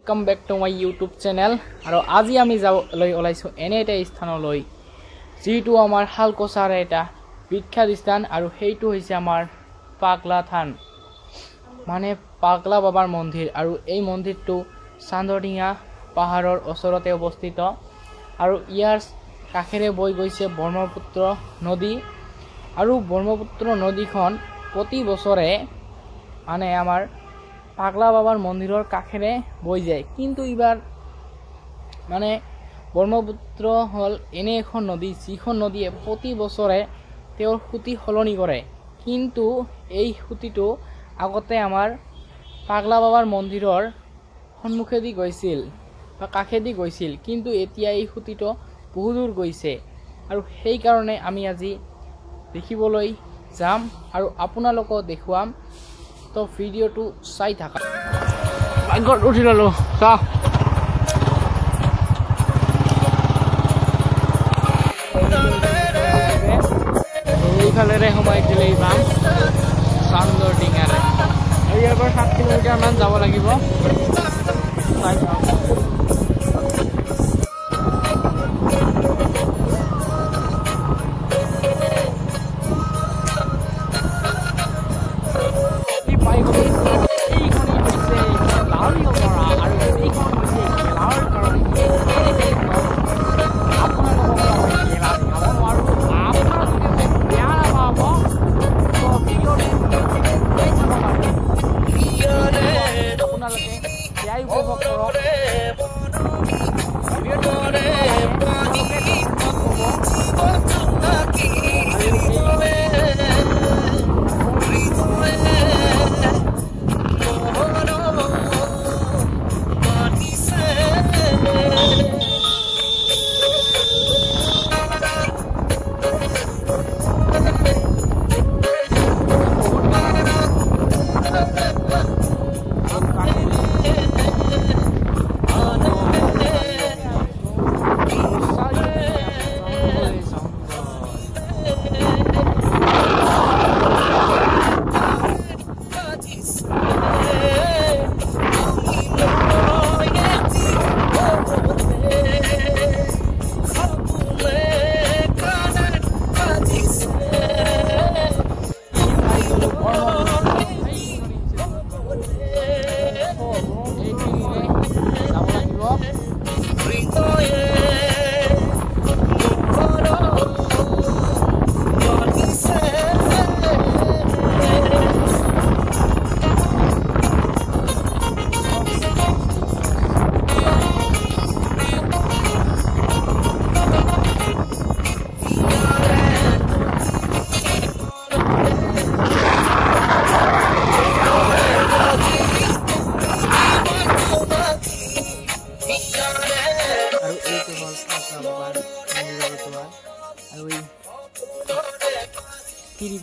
Welcome back to my YouTube channel. আৰু আজি আমি লৈ ওলাইছো এনে এটা স্থানলৈ যিটো আমাৰ হালকোচাৰ এটা বিখ্যাত স্থান আৰু সেইটো হৈছে আমাৰ পাগলা থান মানে পাগলা বাবাৰ মন্দিৰ আৰু এই মন্দিৰটো চান্দডিঙা পাহাৰৰ ওচৰতে অৱস্থিত আৰু ইয়াৰ কাষেৰে বৈ গৈছে ব্ৰহ্মপুত্ৰ নদী আৰু ব্ৰহ্মপুত্ৰ নদীখন প্ৰতি বছৰে মানে আমাৰ পাগলা বাবাৰ মন্দিৰৰ কাষেৰে বৈ যায় কিন্তু এবাৰ মানে ব্ৰহ্মপুত্ৰ হল এনে এখন নদী যিখন নদীয়ে প্ৰতি বছৰে তেওঁৰ খুঁটি সলনি কৰে কিন্তু এই খুঁটিটো আগতে আমাৰ পাগলা বাবাৰ মন্দিৰৰ সন্মুখেদি গৈছিল বা কাষেদি গৈছিল কিন্তু এতিয়া এই খুঁটিটো বহু দূৰ গৈছে আৰু সেই কাৰণে আমি আজি দেখিবলৈ যাম আৰু আপোনালোকক দেখুৱাম তো ভিডিওটো চাই থাকা বাইকত উঠি ললো চা এইফালেৰে সোমাই দিলেই পাম চান্দডিঙাৰে আৰু ইয়াৰ পৰা 7 কিলোমিটাৰ মান যাব লাগিব চাই যাম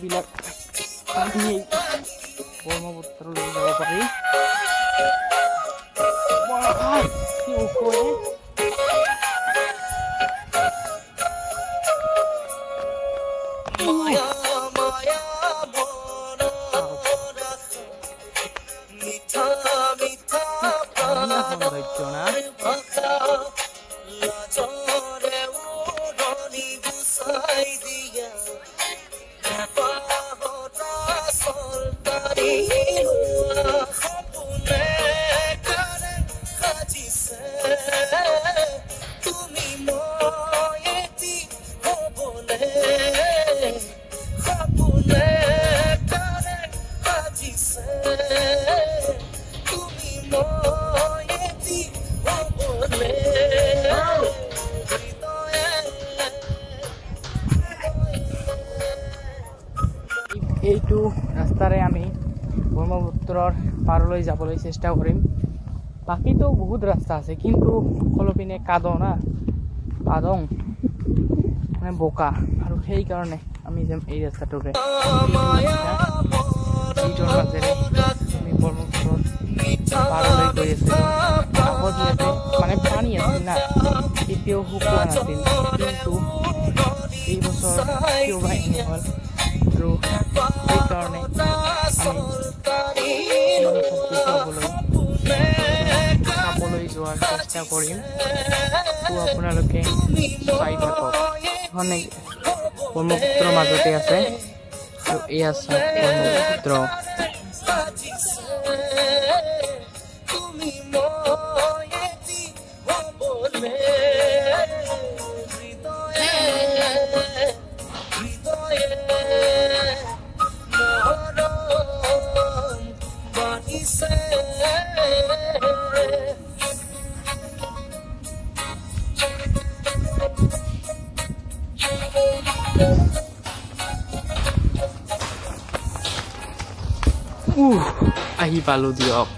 বিলাক আমি ব্ৰহ্মপুত্ৰলৈ যাব পাৰি কি ওপৰে এইটো ৰাস্তাৰে আমি ব্ৰহ্মপুত্ৰৰ পাৰলৈ যাবলৈ চেষ্টা কৰিম বাকীতো বহুত ৰাস্তা আছে কিন্তু সকলোপিনে কাদো না কাদং মানে বোকা আৰু সেই কাৰণে আমি যাম এই ৰাস্তাটোৰে এইটোৰ মাজেৰে আমি ব্ৰহ্মপুত্ৰৰ পাৰলৈ গৈ আছিলোঁ আগত ইয়াতে মানে পানী আছিল না এতিয়াও শুকোৱা নাছিল কিন্তু এই বছৰ কিয় বা এনে হ'ল আৰু সেইকাৰণে আমি চাবলৈ যোৱাৰ চেষ্টা কৰিম তো আপোনালোকে চাই থাকক মানে ব্ৰহ্মপুত্ৰৰ মাজতে আছে আৰু এই আছে ব্ৰহ্মপুত্ৰ আহি পালো দিয়ক